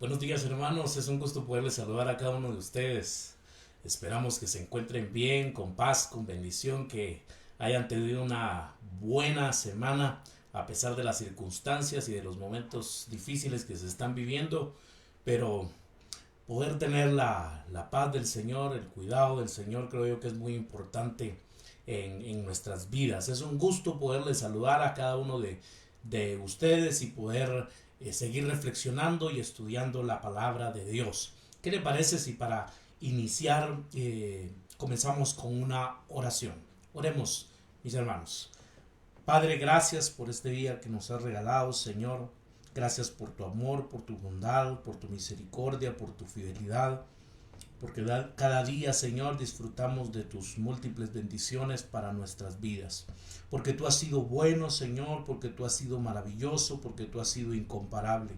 Buenos días, hermanos, es un gusto poderles saludar a cada uno de ustedes. Esperamos que se encuentren bien, con paz, con bendición, que hayan tenido una buena semana a pesar de las circunstancias y de los momentos difíciles que se están viviendo, pero poder tener la paz del Señor, el cuidado del Señor, creo yo que es muy importante en nuestras vidas. Es un gusto poderles saludar a cada uno de ustedes y poder seguir reflexionando y estudiando la palabra de Dios. ¿Qué le parece si para iniciar comenzamos con una oración? Oremos, mis hermanos. Padre, gracias por este día que nos has regalado, Señor. Gracias por tu amor, por tu bondad, por tu misericordia, por tu fidelidad. Porque cada día, Señor, disfrutamos de tus múltiples bendiciones para nuestras vidas. Porque tú has sido bueno, Señor, porque tú has sido maravilloso, porque tú has sido incomparable.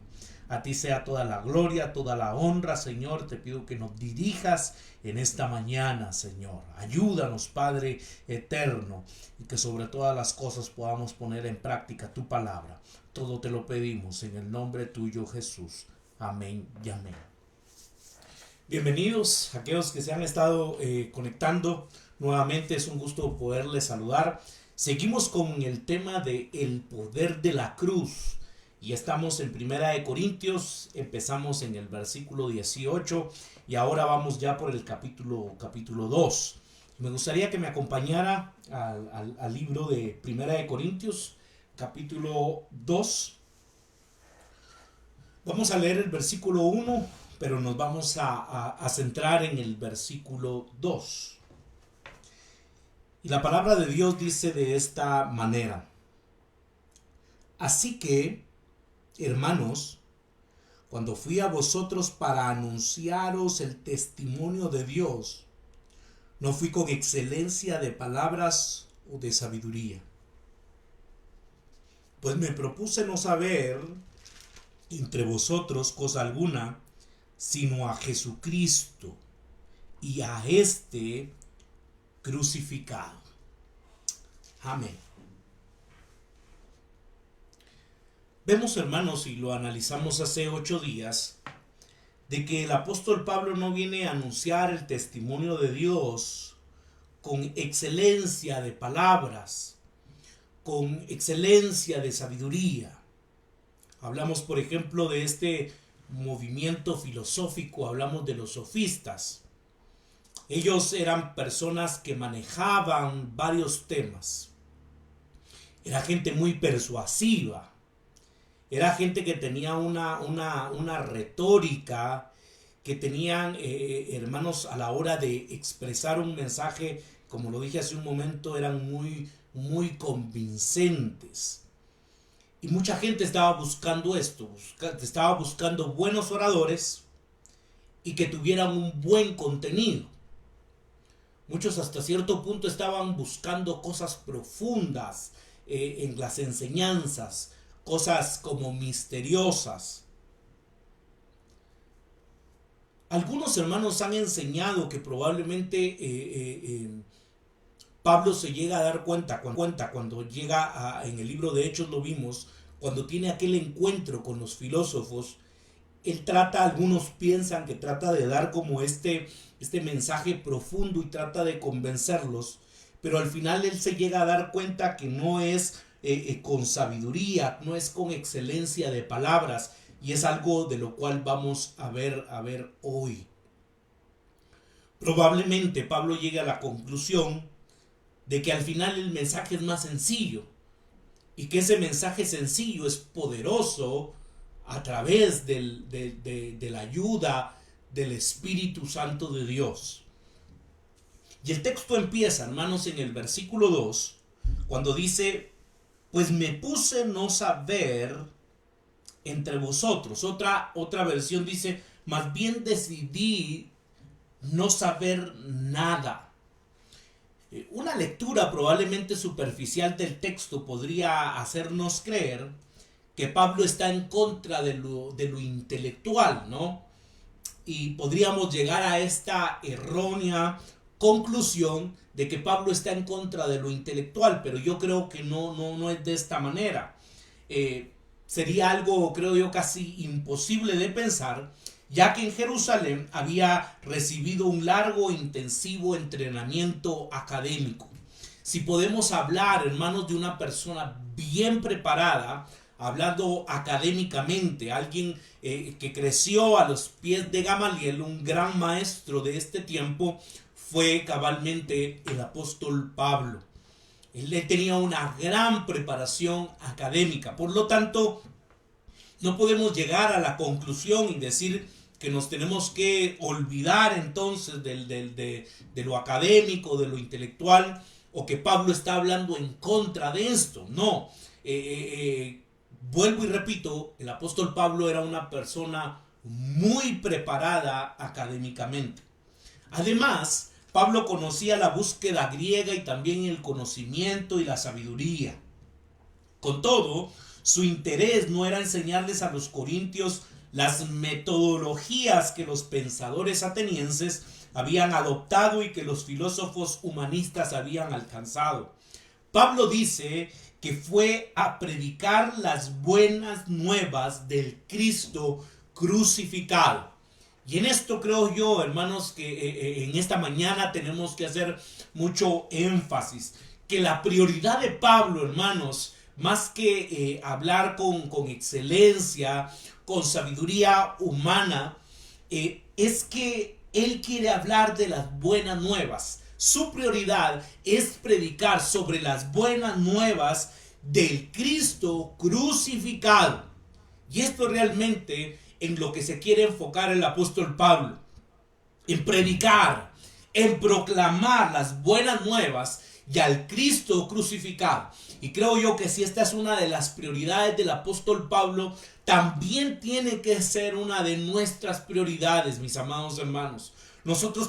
A ti sea toda la gloria, toda la honra, Señor. Te pido que nos dirijas en esta mañana, Señor. Ayúdanos, Padre eterno, y que sobre todas las cosas podamos poner en práctica tu palabra. Todo te lo pedimos en el nombre tuyo, Jesús. Amén y amén. Bienvenidos a aquellos que se han estado conectando. Nuevamente es un gusto poderles saludar. Seguimos con el tema de el poder de la cruz. Y estamos en Primera de Corintios, empezamos en el versículo 18 y ahora vamos ya por el capítulo 2. Me gustaría que me acompañara al libro de Primera de Corintios, capítulo 2. Vamos a leer el versículo 1, pero nos vamos a centrar en el versículo 2. Y la palabra de Dios dice de esta manera: así que, hermanos, cuando fui a vosotros para anunciaros el testimonio de Dios, no fui con excelencia de palabras o de sabiduría, pues me propuse no saber entre vosotros cosa alguna, sino a Jesucristo y a este crucificado. Amén. Vemos, hermanos, y lo analizamos hace 8 días, de que el apóstol Pablo no viene a anunciar el testimonio de Dios con excelencia de palabras, con excelencia de sabiduría. Hablamos, por ejemplo, de este movimiento filosófico, hablamos de los sofistas. Ellos eran personas que manejaban varios temas. Era gente muy persuasiva. Era gente que tenía una retórica, que tenían, hermanos, a la hora de expresar un mensaje, como lo dije hace un momento, eran muy convincentes. Y mucha gente estaba buscando esto, estaba buscando buenos oradores y que tuvieran un buen contenido. Muchos hasta cierto punto estaban buscando cosas profundas en las enseñanzas, cosas como misteriosas. Algunos hermanos han enseñado que probablemente Pablo se llega a dar cuenta cuando llega en el libro de Hechos lo vimos, cuando tiene aquel encuentro con los filósofos. Él trata, algunos piensan que trata de dar como este mensaje profundo y trata de convencerlos, pero al final él se llega a dar cuenta que no es con sabiduría, no es con excelencia de palabras, y es algo de lo cual vamos a ver hoy. Probablemente Pablo llegue a la conclusión de que al final el mensaje es más sencillo y que ese mensaje sencillo es poderoso a través de la ayuda del Espíritu Santo de Dios. Y el texto empieza, hermanos, en el versículo 2, cuando dice: pues me puse no saber entre vosotros. Otra versión dice: más bien decidí no saber nada. Una lectura probablemente superficial del texto podría hacernos creer que Pablo está en contra de lo intelectual, ¿no? Y podríamos llegar a esta errónea conclusión de que Pablo está en contra de lo intelectual, pero yo creo que no es de esta manera. sería algo, creo yo, casi imposible de pensar, ya que en Jerusalén había recibido un largo e intensivo entrenamiento académico. Si podemos hablar, hermanos, de una persona bien preparada, hablando académicamente, alguien que creció a los pies de Gamaliel, un gran maestro de este tiempo, fue cabalmente el apóstol Pablo. Él tenía una gran preparación académica, por lo tanto, no podemos llegar a la conclusión y decir que nos tenemos que olvidar entonces de lo académico, de lo intelectual, o que Pablo está hablando en contra de esto. No, vuelvo y repito, el apóstol Pablo era una persona muy preparada académicamente. Además, Pablo conocía la búsqueda griega y también el conocimiento y la sabiduría. Con todo, su interés no era enseñarles a los corintios las metodologías que los pensadores atenienses habían adoptado y que los filósofos humanistas habían alcanzado. Pablo dice que fue a predicar las buenas nuevas del Cristo crucificado. Y en esto creo yo, hermanos, que en esta mañana tenemos que hacer mucho énfasis, que la prioridad de Pablo, hermanos, más que hablar con excelencia, con sabiduría humana, es que él quiere hablar de las buenas nuevas. Su prioridad es predicar sobre las buenas nuevas del Cristo crucificado. Y esto realmente en lo que se quiere enfocar el apóstol Pablo, en predicar, en proclamar las buenas nuevas y al Cristo crucificado. Y creo yo que si esta es una de las prioridades del apóstol Pablo, también tiene que ser una de nuestras prioridades, mis amados hermanos. Nosotros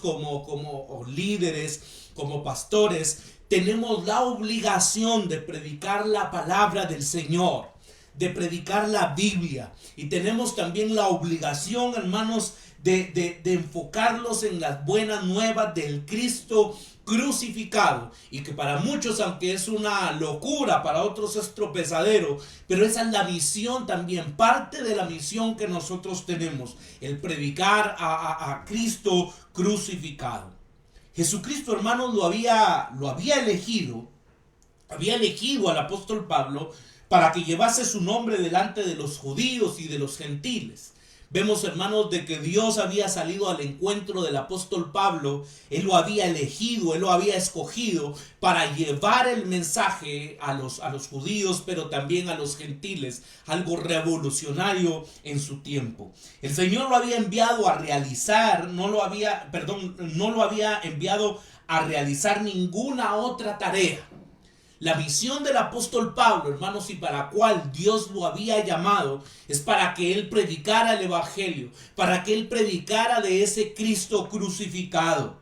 como líderes, como pastores, tenemos la obligación de predicar la palabra del Señor, de predicar la Biblia. Y tenemos también la obligación, hermanos, de enfocarlos en las buenas nuevas del Cristo crucificado. Y que para muchos, aunque es una locura, para otros es tropezadero, pero esa es la misión también, parte de la misión que nosotros tenemos, el predicar a Cristo crucificado. Jesucristo, hermanos, lo había elegido al apóstol Pablo para que llevase su nombre delante de los judíos y de los gentiles. Vemos, hermanos, de que Dios había salido al encuentro del apóstol Pablo. Él lo había elegido, él lo había escogido para llevar el mensaje a los judíos, pero también a los gentiles, algo revolucionario en su tiempo. El Señor lo había enviado a realizar, no lo había enviado a realizar ninguna otra tarea. La misión del apóstol Pablo, hermanos, y para la cual Dios lo había llamado, es para que él predicara el evangelio, para que él predicara de ese Cristo crucificado.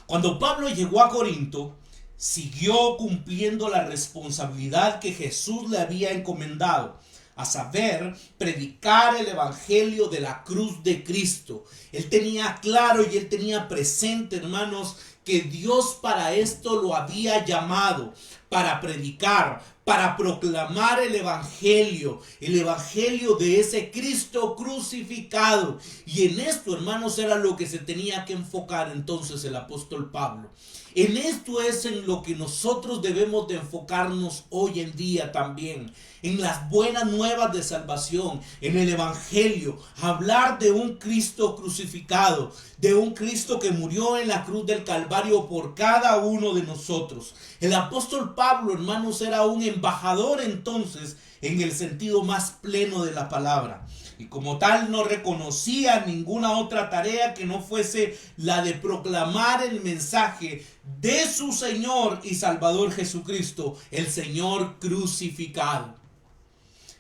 Cuando Pablo llegó a Corinto, siguió cumpliendo la responsabilidad que Jesús le había encomendado, a saber, predicar el evangelio de la cruz de Cristo. Él tenía claro y él tenía presente, hermanos, que Dios para esto lo había llamado, para predicar, para proclamar el evangelio de ese Cristo crucificado. Y en esto, hermanos, era lo que se tenía que enfocar entonces el apóstol Pablo. En esto es en lo que nosotros debemos de enfocarnos hoy en día también, en las buenas nuevas de salvación, en el evangelio, hablar de un Cristo crucificado, de un Cristo que murió en la cruz del Calvario por cada uno de nosotros. El apóstol Pablo, hermanos, era un embajador entonces en el sentido más pleno de la palabra. Y como tal no reconocía ninguna otra tarea que no fuese la de proclamar el mensaje de su Señor y Salvador Jesucristo, el Señor crucificado.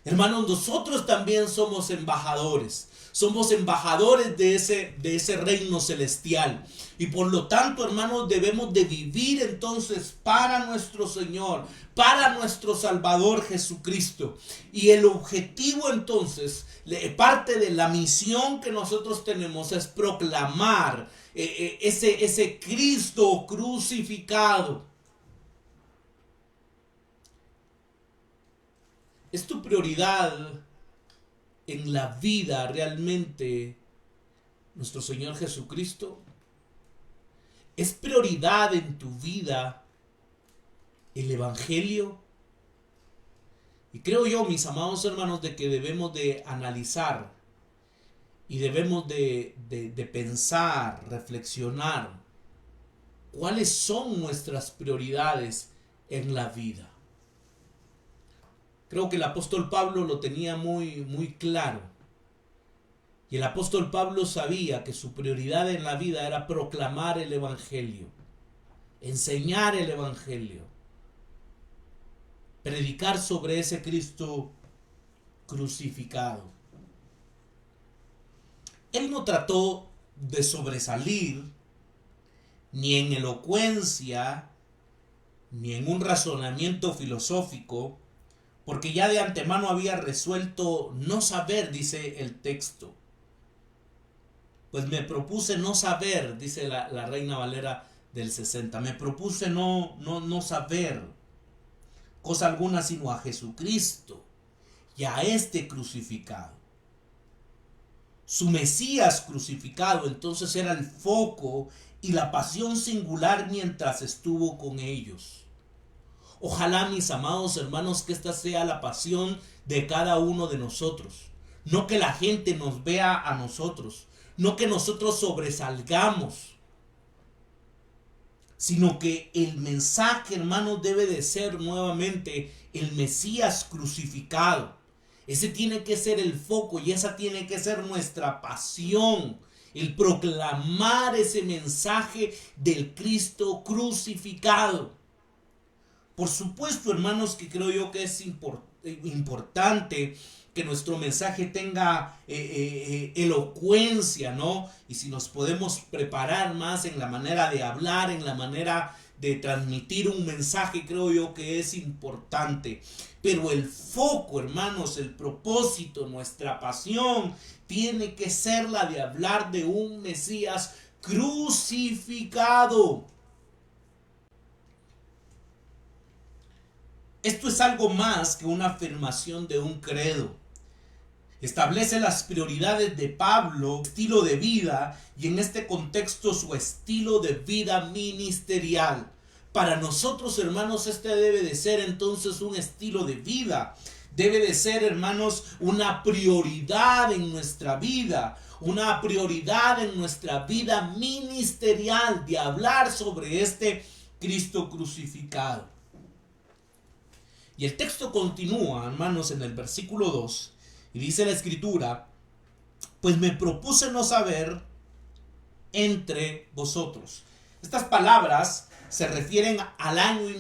Hermanos, nosotros también somos embajadores. Somos embajadores de ese reino celestial. Y por lo tanto, hermanos, debemos de vivir entonces para nuestro Señor, para nuestro Salvador Jesucristo. Y el objetivo entonces, parte de la misión que nosotros tenemos es proclamar ese Cristo crucificado. ¿Es tu prioridad en la vida realmente nuestro Señor Jesucristo? ¿Es prioridad en tu vida el Evangelio? Y creo yo, mis amados hermanos, de que debemos de analizar y debemos de pensar, reflexionar cuáles son nuestras prioridades en la vida. Creo que el apóstol Pablo lo tenía muy claro. Y el apóstol Pablo sabía que su prioridad en la vida era proclamar el Evangelio, enseñar el Evangelio, predicar sobre ese Cristo crucificado. Él no trató de sobresalir ni en elocuencia, ni en un razonamiento filosófico, porque ya de antemano había resuelto no saber, dice el texto. Pues me propuse no saber, dice la Reina Valera del 60, me propuse no saber cosa alguna sino a Jesucristo y a este crucificado. Su Mesías crucificado entonces era el foco y la pasión singular mientras estuvo con ellos. Ojalá, mis amados hermanos, que esta sea la pasión de cada uno de nosotros. No que la gente nos vea a nosotros, no que nosotros sobresalgamos, sino que el mensaje, hermanos, debe de ser nuevamente el Mesías crucificado. Ese tiene que ser el foco y esa tiene que ser nuestra pasión, el proclamar ese mensaje del Cristo crucificado. Por supuesto, hermanos, que creo yo que es importante que nuestro mensaje tenga elocuencia, ¿no? Y si nos podemos preparar más en la manera de hablar, en la manera de transmitir un mensaje, creo yo que es importante. Pero el foco, hermanos, el propósito, nuestra pasión, tiene que ser la de hablar de un Mesías crucificado. Esto es algo más que una afirmación de un credo. Establece las prioridades de Pablo, estilo de vida, y en este contexto su estilo de vida ministerial. Para nosotros, hermanos, este debe de ser entonces un estilo de vida. Debe de ser, hermanos, una prioridad en nuestra vida. Una prioridad en nuestra vida ministerial de hablar sobre este Cristo crucificado. Y el texto continúa, hermanos, en el versículo 2, y dice la escritura, pues me propuse no saber entre vosotros. Estas palabras se refieren al año y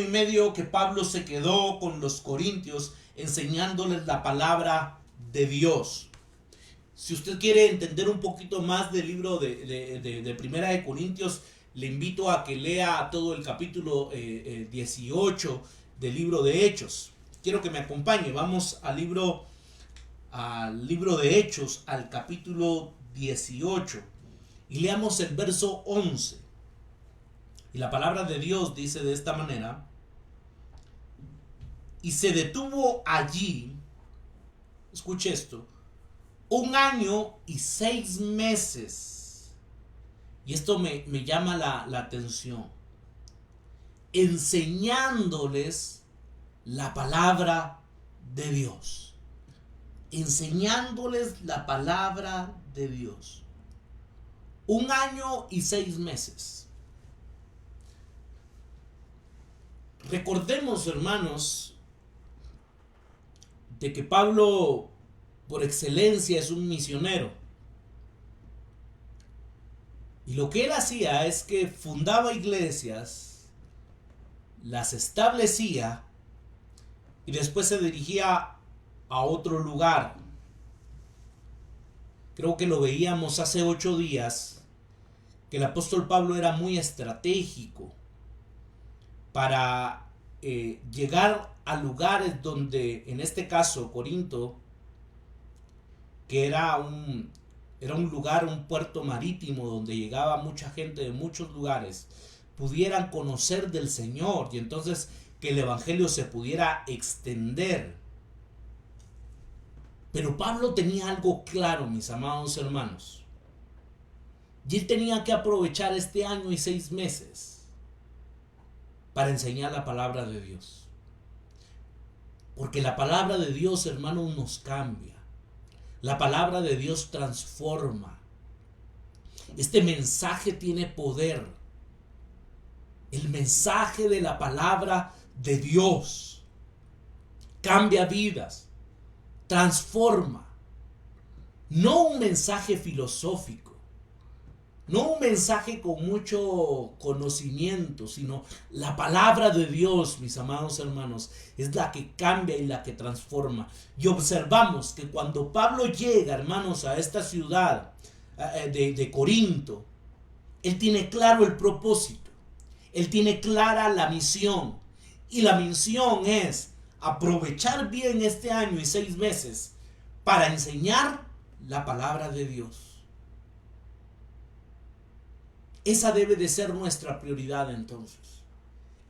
medio que Pablo se quedó con los corintios enseñándoles la palabra de Dios. Si usted quiere entender un poquito más del libro de Primera de Corintios, le invito a que lea todo el capítulo 18 del libro de Hechos. Quiero que me acompañe. Vamos al libro de Hechos, al capítulo 18. Y leamos el verso 11. Y la palabra de Dios dice de esta manera. Y se detuvo allí, escuche esto, 1 año y 6 meses. Y esto me llama la atención. Enseñándoles la palabra de Dios. Enseñándoles la palabra de Dios. 1 año y 6 meses. Recordemos, hermanos, de que Pablo, por excelencia, es un misionero. Y lo que él hacía es que fundaba iglesias, las establecía y después se dirigía a otro lugar. Creo que lo veíamos hace 8 días, que el apóstol Pablo era muy estratégico para llegar a lugares donde, en este caso, Corinto, que era un lugar, un puerto marítimo donde llegaba mucha gente de muchos lugares, pudieran conocer del Señor. Y entonces que el evangelio se pudiera extender. Pero Pablo tenía algo claro, mis amados hermanos. Y él tenía que aprovechar este año y 6 meses para enseñar la palabra de Dios. Porque la palabra de Dios, hermanos, nos cambia. La palabra de Dios transforma. Este mensaje tiene poder. El mensaje de la palabra de Dios cambia vidas, transforma. No un mensaje filosófico, no un mensaje con mucho conocimiento, sino la palabra de Dios, mis amados hermanos, es la que cambia y la que transforma. Y observamos que cuando Pablo llega, hermanos, a esta ciudad de Corinto, él tiene claro el propósito, él tiene clara la misión. Y la misión es aprovechar bien este año y 6 meses para enseñar la palabra de Dios. Esa debe de ser nuestra prioridad entonces.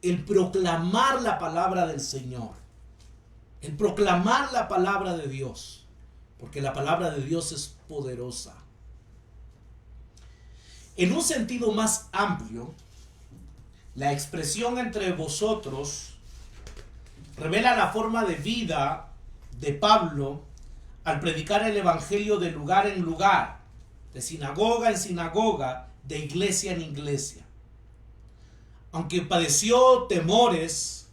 El proclamar la palabra del Señor. El proclamar la palabra de Dios. Porque la palabra de Dios es poderosa. En un sentido más amplio, la expresión entre vosotros revela la forma de vida de Pablo al predicar el evangelio de lugar en lugar, de sinagoga en sinagoga, de iglesia en iglesia. Aunque padeció temores,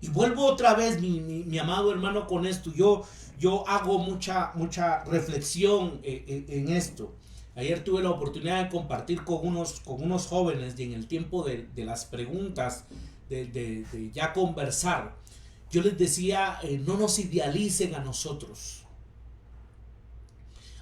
y vuelvo otra vez, mi amado hermano, con esto, yo hago mucha reflexión en esto. Ayer tuve la oportunidad de compartir con unos jóvenes, y en el tiempo de las preguntas, de ya conversar, yo les decía, no nos idealicen a nosotros.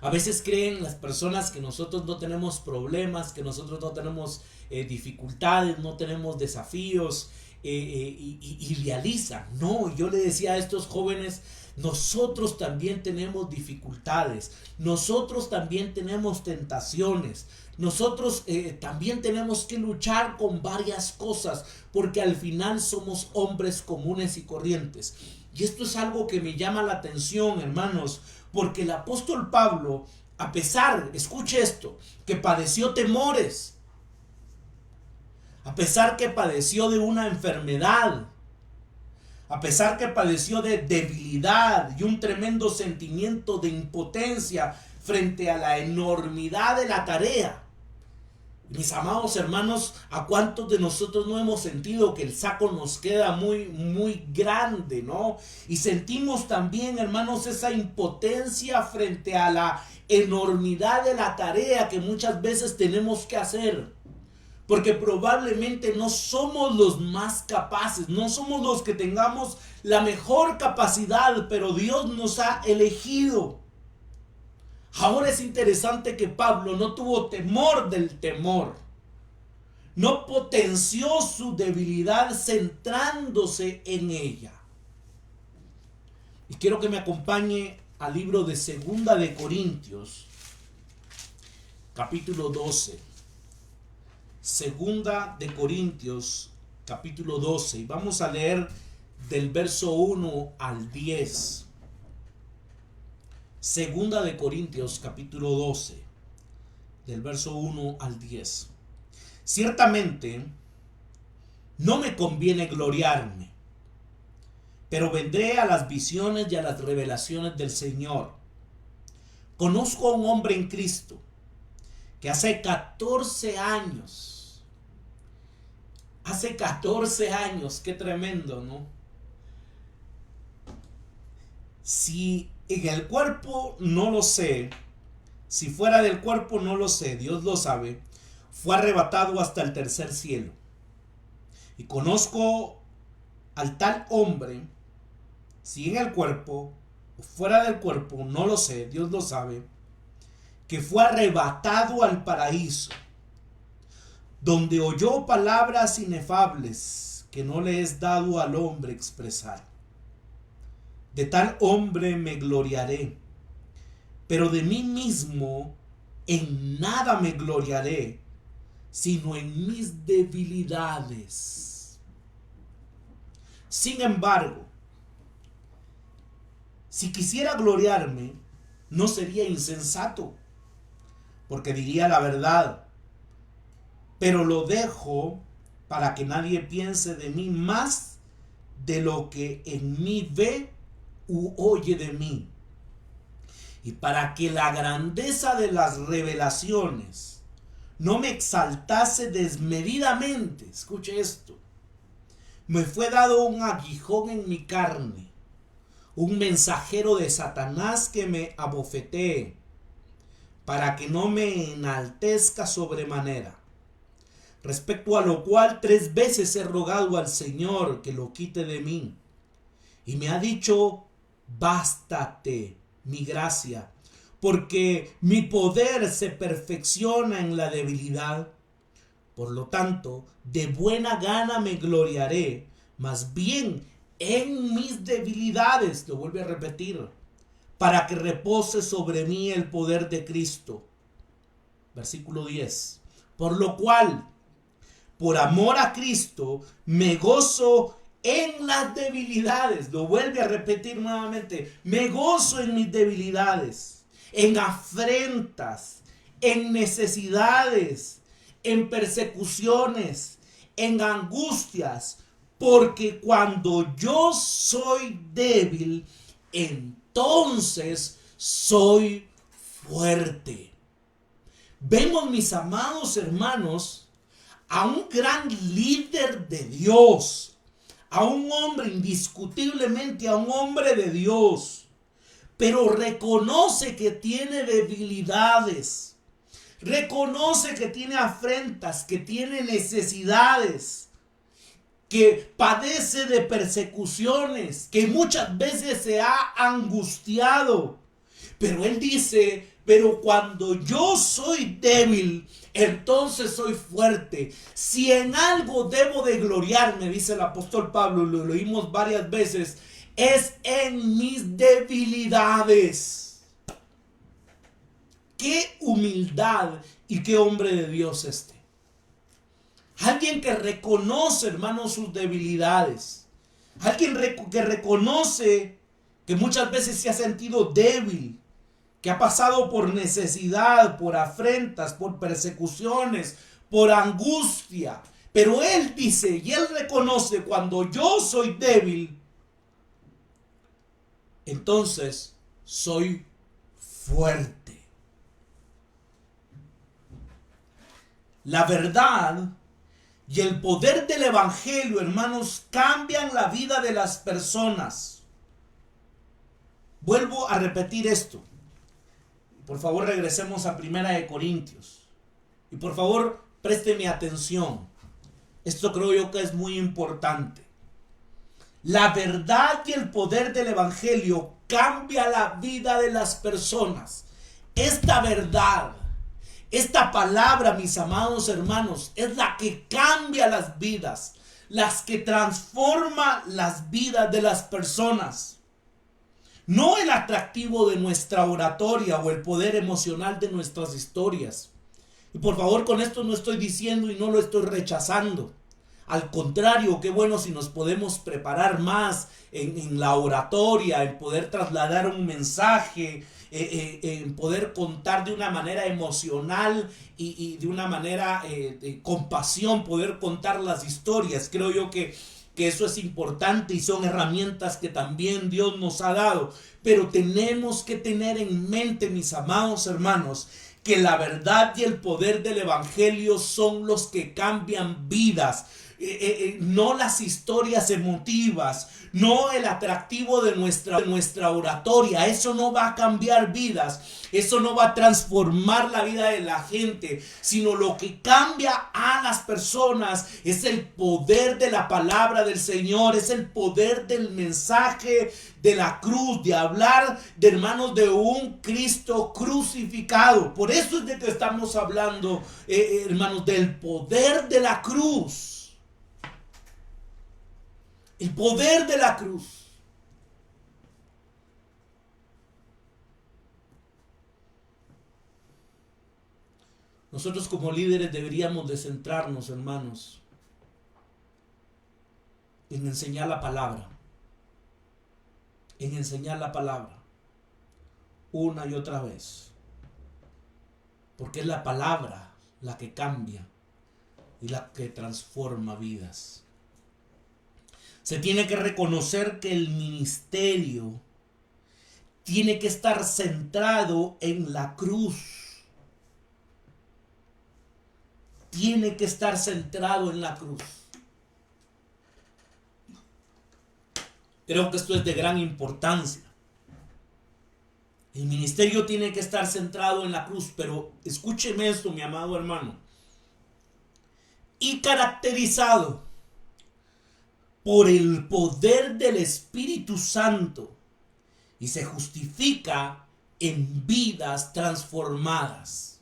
A veces creen las personas que nosotros no tenemos problemas, que nosotros no tenemos dificultades, no tenemos desafíos, y idealizan. No, yo le decía a estos jóvenes, nosotros también tenemos dificultades, nosotros también tenemos tentaciones, nosotros también tenemos que luchar con varias cosas, porque al final somos hombres comunes y corrientes. Y esto es algo que me llama la atención, hermanos, porque el apóstol Pablo, a pesar, escuche esto, que padeció temores, a pesar que padeció de una enfermedad, a pesar que padeció de debilidad y un tremendo sentimiento de impotencia frente a la enormidad de la tarea. Mis amados hermanos, ¿a cuántos de nosotros no hemos sentido que el saco nos queda muy grande, ¿no? Y sentimos también, hermanos, esa impotencia frente a la enormidad de la tarea que muchas veces tenemos que hacer. Porque probablemente no somos los más capaces, no somos los que tengamos la mejor capacidad, pero Dios nos ha elegido. Ahora es interesante que Pablo no tuvo temor del temor. No potenció su debilidad centrándose en ella. Y quiero que me acompañe al libro de Segunda de Corintios, capítulo 12. Segunda de Corintios, capítulo 12. Y vamos a leer del verso 1 al 10. Segunda de Corintios, capítulo 12, del verso 1 al 10. Ciertamente, no me conviene gloriarme, pero vendré a las visiones y a las revelaciones del Señor. Conozco a un hombre en Cristo que hace 14 años, qué tremendo, ¿no? Si en el cuerpo no lo sé, si fuera del cuerpo no lo sé, Dios lo sabe, fue arrebatado hasta el tercer cielo. Y conozco al tal hombre, si en el cuerpo o fuera del cuerpo, no lo sé, Dios lo sabe, que fue arrebatado al paraíso, donde oyó palabras inefables que no le es dado al hombre expresar. De tal hombre me gloriaré, pero de mí mismo en nada me gloriaré, sino en mis debilidades. Sin embargo, si quisiera gloriarme, no sería insensato, porque diría la verdad, pero lo dejo para que nadie piense de mí más de lo que en mí ve u oye de mí, y para que la grandeza de las revelaciones no me exaltase desmedidamente. Escuche esto: me fue dado un aguijón en mi carne, un mensajero de Satanás que me abofetee, para que no me enaltezca sobremanera. Respecto a lo cual 3 veces he rogado al Señor que lo quite de mí. Y me ha dicho: bástate mi gracia, porque mi poder se perfecciona en la debilidad. Por lo tanto, de buena gana me gloriaré, más bien en mis debilidades, lo vuelve a repetir, para que repose sobre mí el poder de Cristo. Versículo 10. Por lo cual, por amor a Cristo, me gozo en las debilidades. Lo vuelve a repetir nuevamente. Me gozo en mis debilidades, en afrentas, en necesidades, en persecuciones, en angustias, porque cuando yo soy débil, entonces soy fuerte. Vemos, mis amados hermanos, a un gran líder de Dios, a un hombre, indiscutiblemente a un hombre de Dios, pero reconoce que tiene debilidades, reconoce que tiene afrentas, que tiene necesidades, que padece de persecuciones, que muchas veces se ha angustiado. Pero él dice: pero cuando yo soy débil, entonces soy fuerte. Si en algo debo de gloriarme, dice el apóstol Pablo, lo leímos varias veces, es en mis debilidades. Qué humildad y qué hombre de Dios este. Alguien que reconoce, hermanos, sus debilidades. Alguien que reconoce que muchas veces se ha sentido débil, que ha pasado por necesidad, por afrentas, por persecuciones, por angustia. Pero él dice y él reconoce: cuando yo soy débil, entonces soy fuerte. La verdad y el poder del evangelio, hermanos, cambian la vida de las personas. Vuelvo a repetir esto. Por favor, regresemos a 1 Corintios. Y por favor, présteme atención. Esto creo yo que es muy importante. La verdad y el poder del evangelio cambia la vida de las personas. Esta verdad, esta palabra, mis amados hermanos, es la que cambia las vidas, las que transforma las vidas de las personas. No el atractivo de nuestra oratoria o el poder emocional de nuestras historias. Y por favor, con esto no estoy diciendo y no lo estoy rechazando. Al contrario, qué bueno si nos podemos preparar más en la oratoria, en poder trasladar un mensaje, en poder contar de una manera emocional y de una manera con pasión, poder contar las historias. Creo yo que eso es importante y son herramientas que también Dios nos ha dado. Pero tenemos que tener en mente, mis amados hermanos, que la verdad y el poder del evangelio son los que cambian vidas. No las historias emotivas, no el atractivo de nuestra oratoria. Eso no va a cambiar vidas, eso no va a transformar la vida de la gente, sino lo que cambia a las personas es el poder de la palabra del Señor, es el poder del mensaje de la cruz, de hablar, de hermanos, de un Cristo crucificado. Por eso es de que estamos hablando, hermanos, del poder de la cruz. El poder de la cruz. Nosotros como líderes deberíamos de centrarnos, hermanos, en enseñar la palabra, una y otra vez, porque es la palabra la que cambia y la que transforma vidas. Se tiene que reconocer que el ministerio tiene que estar centrado en la cruz. Tiene que estar centrado en la cruz. Creo que esto es de gran importancia. El ministerio tiene que estar centrado en la cruz, pero escúcheme esto, mi amado hermano. Y caracterizado por el poder del Espíritu Santo, y se justifica en vidas transformadas.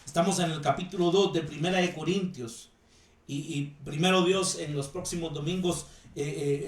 Estamos en el capítulo 2 de Primera de Corintios, y primero Dios, en los próximos domingos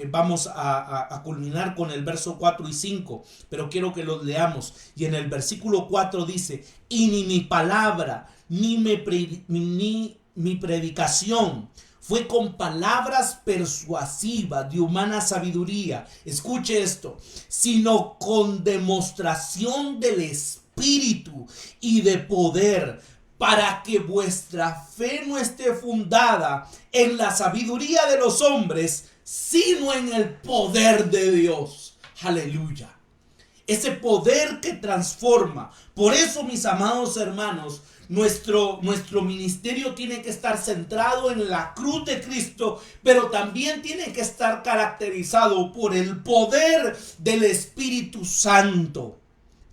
vamos a culminar con el verso 4 y 5, pero quiero que los leamos. Y en el versículo 4 dice: y ni mi palabra ni mi predicación fue con palabras persuasivas de humana sabiduría, escuche esto, sino con demostración del Espíritu y de poder, para que vuestra fe no esté fundada en la sabiduría de los hombres, sino en el poder de Dios. Aleluya. Ese poder que transforma. Por eso, mis amados hermanos, nuestro ministerio tiene que estar centrado en la cruz de Cristo, pero también tiene que estar caracterizado por el poder del Espíritu Santo,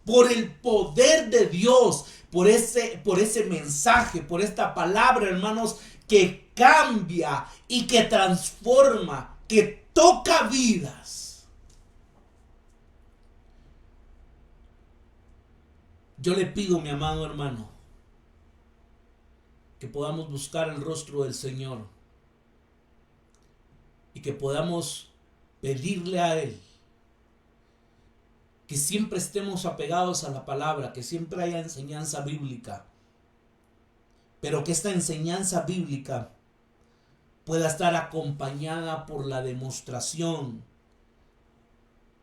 por el poder de Dios, por ese mensaje, por esta palabra, hermanos, que cambia y que transforma, que toca vidas. Yo le pido, mi amado hermano, que podamos buscar el rostro del Señor y que podamos pedirle a Él que siempre estemos apegados a la palabra, que siempre haya enseñanza bíblica, pero que esta enseñanza bíblica pueda estar acompañada por la demostración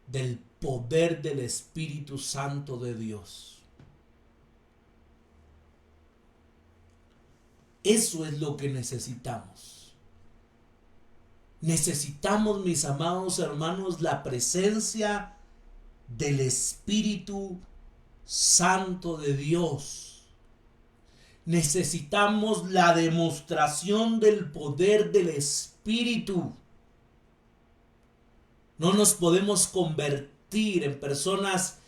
del poder del Espíritu Santo de Dios. Eso es lo que necesitamos. Necesitamos, mis amados hermanos, la presencia del Espíritu Santo de Dios. Necesitamos la demostración del poder del Espíritu. No nos podemos convertir en personas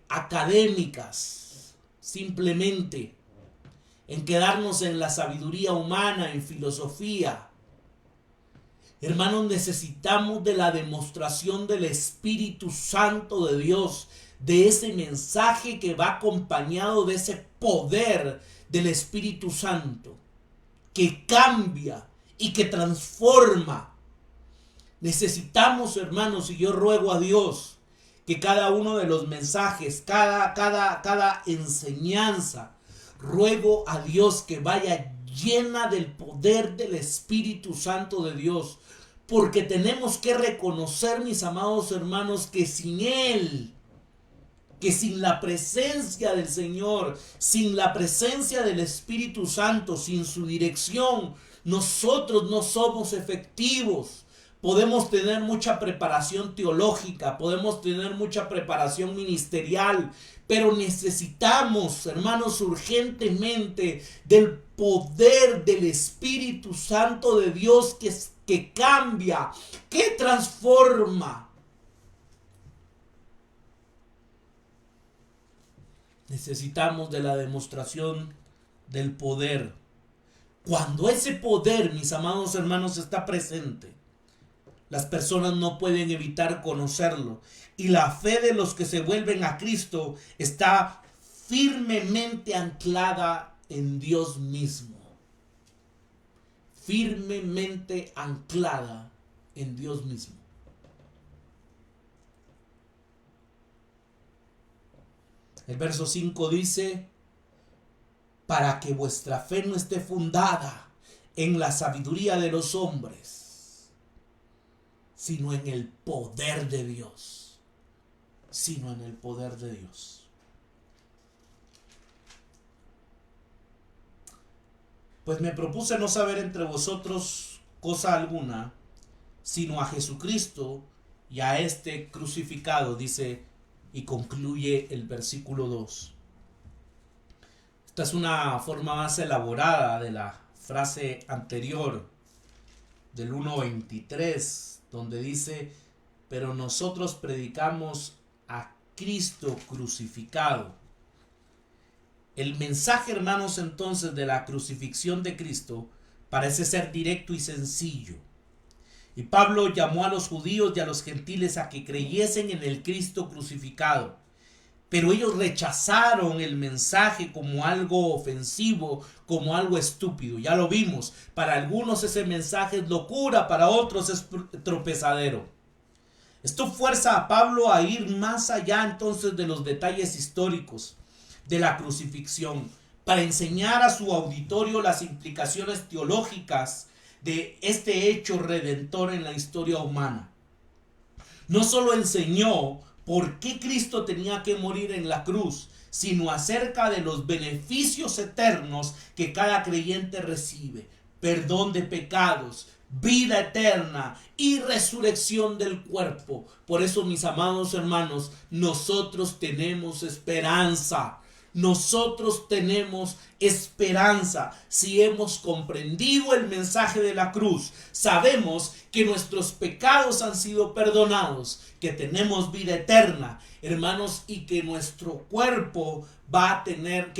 académicas, simplemente en quedarnos en la sabiduría humana, en filosofía. Hermanos, necesitamos de la demostración del Espíritu Santo de Dios, de ese mensaje que va acompañado de ese poder del Espíritu Santo, que cambia y que transforma. Necesitamos, hermanos, y yo ruego a Dios que cada uno de los mensajes, cada enseñanza, ruego a Dios que vaya llena del poder del Espíritu Santo de Dios, porque tenemos que reconocer, mis amados hermanos, que sin Él, que sin la presencia del Señor, sin la presencia del Espíritu Santo, sin su dirección, nosotros no somos efectivos. Podemos tener mucha preparación teológica, podemos tener mucha preparación ministerial, pero necesitamos, hermanos, urgentemente del poder del Espíritu Santo de Dios que cambia, que transforma. Necesitamos de la demostración del poder. Cuando ese poder, mis amados hermanos, está presente, las personas no pueden evitar conocerlo. Y la fe de los que se vuelven a Cristo está firmemente anclada en Dios mismo. Firmemente anclada en Dios mismo. El verso 5 dice: para que vuestra fe no esté fundada en la sabiduría de los hombres, sino en el poder de Dios. Sino en el poder de Dios. Pues me propuse no saber entre vosotros cosa alguna, sino a Jesucristo y a este crucificado, dice y concluye el versículo 2. Esta es una forma más elaborada de la frase anterior del 1:23, donde dice, pero nosotros predicamos a Cristo crucificado. El mensaje, hermanos, entonces de la crucifixión de Cristo parece ser directo y sencillo. Y Pablo llamó a los judíos y a los gentiles a que creyesen en el Cristo crucificado. Pero ellos rechazaron el mensaje como algo ofensivo, como algo estúpido. Ya lo vimos. Para algunos ese mensaje es locura, para otros es tropezadero. Esto fuerza a Pablo a ir más allá entonces de los detalles históricos de la crucifixión, para enseñar a su auditorio las implicaciones teológicas de este hecho redentor en la historia humana. No solo enseñó por qué Cristo tenía que morir en la cruz, sino acerca de los beneficios eternos que cada creyente recibe: perdón de pecados, vida eterna y resurrección del cuerpo. Por eso, mis amados hermanos, nosotros tenemos esperanza. Nosotros tenemos esperanza. Si hemos comprendido el mensaje de la cruz, sabemos que nuestros pecados han sido perdonados, que tenemos vida eterna, hermanos, y que nuestro cuerpo va a tener,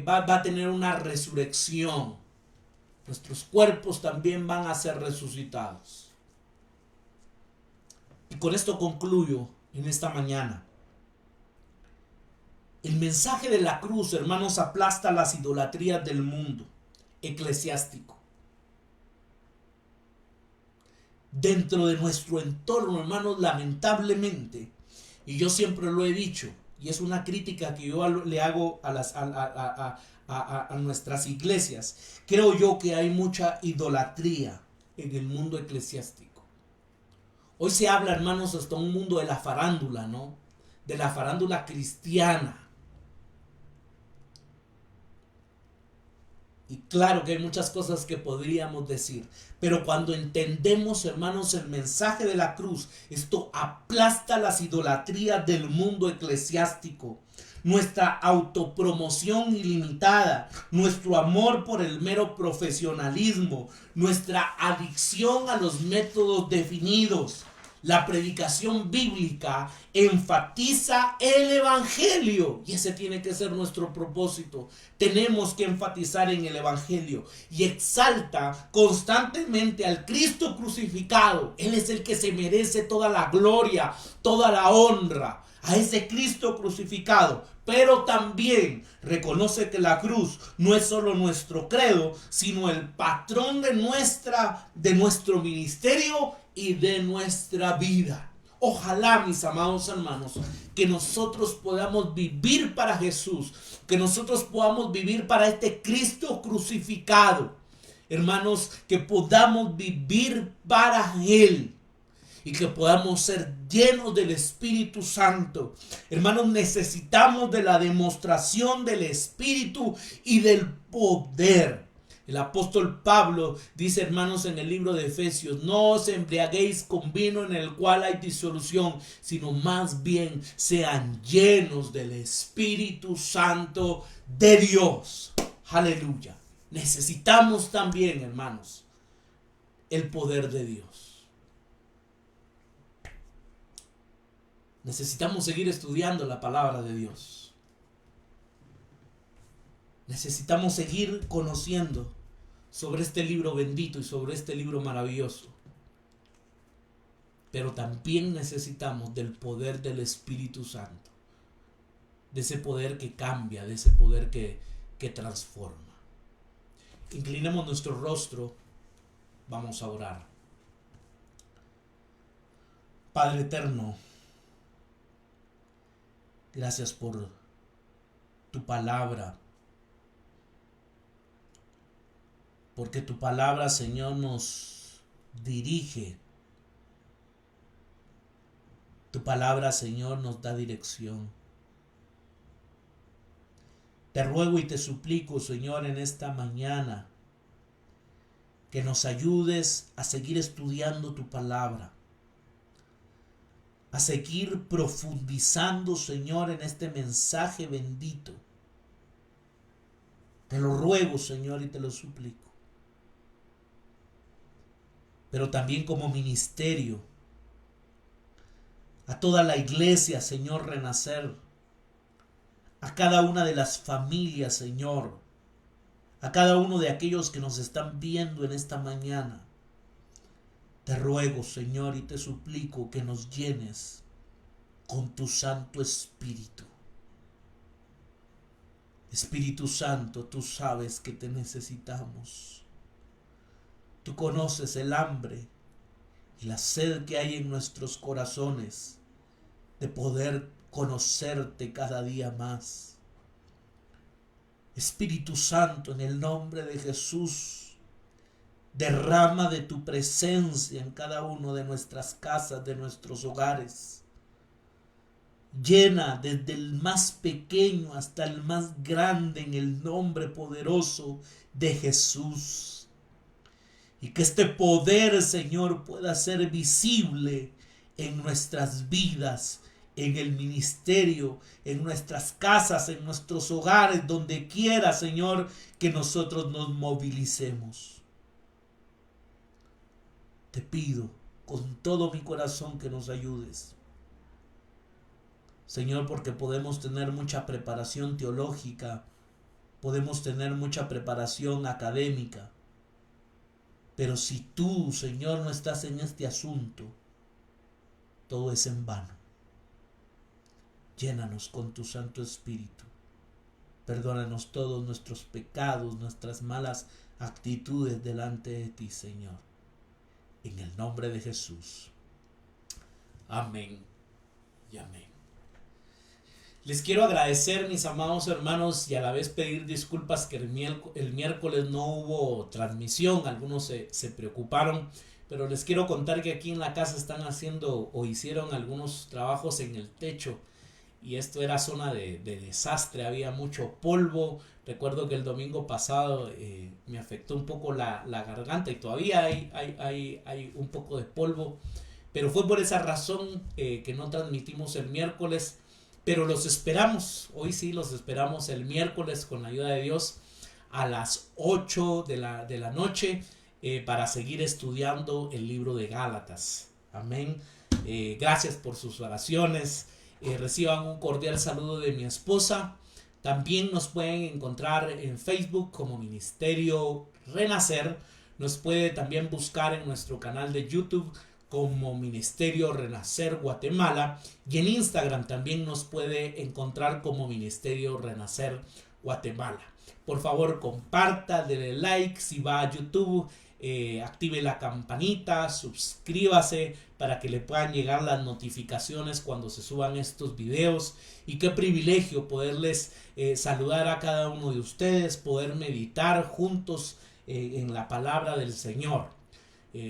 va a tener una resurrección. Nuestros cuerpos también van a ser resucitados. Y con esto concluyo en esta mañana. El mensaje de la cruz, hermanos, aplasta las idolatrías del mundo eclesiástico. Dentro de nuestro entorno, hermanos, lamentablemente, y yo siempre lo he dicho, y es una crítica que yo le hago a nuestras iglesias, creo yo que hay mucha idolatría en el mundo eclesiástico. Hoy se habla, hermanos, hasta un mundo de la farándula, ¿no? De la farándula cristiana. Y claro que hay muchas cosas que podríamos decir, pero cuando entendemos, hermanos, el mensaje de la cruz, esto aplasta las idolatrías del mundo eclesiástico. Nuestra autopromoción ilimitada, nuestro amor por el mero profesionalismo, nuestra adicción a los métodos definidos. La predicación bíblica enfatiza el evangelio y ese tiene que ser nuestro propósito. Tenemos que enfatizar en el evangelio y exalta constantemente al Cristo crucificado. Él es el que se merece toda la gloria, toda la honra. A ese Cristo crucificado, pero también reconoce que la cruz no es solo nuestro credo, sino el patrón de nuestro ministerio y de nuestra vida. Ojalá, mis amados hermanos, que nosotros podamos vivir para Jesús, que nosotros podamos vivir para este Cristo crucificado. Hermanos, que podamos vivir para Él. Y que podamos ser llenos del Espíritu Santo. Hermanos, necesitamos de la demostración del Espíritu y del poder. El apóstol Pablo dice, hermanos, en el libro de Efesios: no os embriaguéis con vino en el cual hay disolución, sino más bien sean llenos del Espíritu Santo de Dios. Aleluya. Necesitamos también, hermanos, el poder de Dios. Necesitamos seguir estudiando la palabra de Dios. Necesitamos seguir conociendo sobre este libro bendito y sobre este libro maravilloso. Pero también necesitamos del poder del Espíritu Santo. De ese poder que cambia, de ese poder que transforma. Inclinemos nuestro rostro. Vamos a orar. Padre eterno, gracias por tu palabra, porque tu palabra, Señor, nos dirige Tu palabra, Señor, nos da dirección. Te ruego y te suplico, Señor, en esta mañana, que nos ayudes a seguir estudiando tu palabra, a seguir profundizando, Señor, en este mensaje bendito. Te lo ruego, Señor, y te lo suplico. Pero también como ministerio, a toda la iglesia, Señor, Renacer, a cada una de las familias, Señor, a cada uno de aquellos que nos están viendo en esta mañana. Te ruego, Señor, y te suplico que nos llenes con tu Santo Espíritu. Espíritu Santo, tú sabes que te necesitamos. Tú conoces el hambre y la sed que hay en nuestros corazones de poder conocerte cada día más. Espíritu Santo, en el nombre de Jesús, derrama de tu presencia en cada uno de nuestras casas, de nuestros hogares. Llena desde el más pequeño hasta el más grande en el nombre poderoso de Jesús. Y que este poder, Señor, pueda ser visible en nuestras vidas, en el ministerio, en nuestras casas, en nuestros hogares, donde quiera, Señor, que nosotros nos movilicemos. Te pido con todo mi corazón que nos ayudes, Señor, porque podemos tener mucha preparación teológica, podemos tener mucha preparación académica, pero si tú, Señor, no estás en este asunto, todo es en vano. Llénanos con tu Santo Espíritu. Perdónanos todos nuestros pecados, nuestras malas actitudes delante de ti, Señor. En el nombre de Jesús. Amén y amén. Les quiero agradecer, mis amados hermanos, y a la vez pedir disculpas que el miércoles no hubo transmisión. Algunos se preocuparon, pero les quiero contar que aquí en la casa están haciendo o hicieron algunos trabajos en el techo. Y esto era zona de desastre, había mucho polvo. Recuerdo que el domingo pasado me afectó un poco la garganta y todavía hay un poco de polvo. Pero fue por esa razón que no transmitimos el miércoles. Pero los esperamos, hoy sí los esperamos el miércoles con la ayuda de Dios a las 8 de la noche para seguir estudiando el libro de Gálatas. Amén. Gracias por sus oraciones. Reciban un cordial saludo de mi esposa. También nos pueden encontrar en Facebook como Ministerio Renacer. Nos puede también buscar en nuestro canal de YouTube como Ministerio Renacer Guatemala, y en Instagram también nos puede encontrar como Ministerio Renacer Guatemala. Por favor, comparta, denle like, si va a YouTube, active la campanita, suscríbase para que le puedan llegar las notificaciones cuando se suban estos videos. Y qué privilegio poderles saludar a cada uno de ustedes, poder meditar juntos en la palabra del Señor.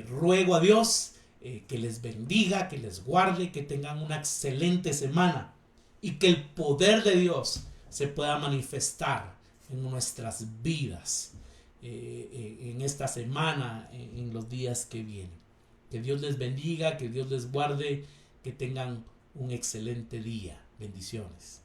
Ruego a Dios que les bendiga, que les guarde, que tengan una excelente semana y que el poder de Dios se pueda manifestar en nuestras vidas en esta semana, en los días que vienen. Que Dios les bendiga, que Dios les guarde, que tengan un excelente día. Bendiciones.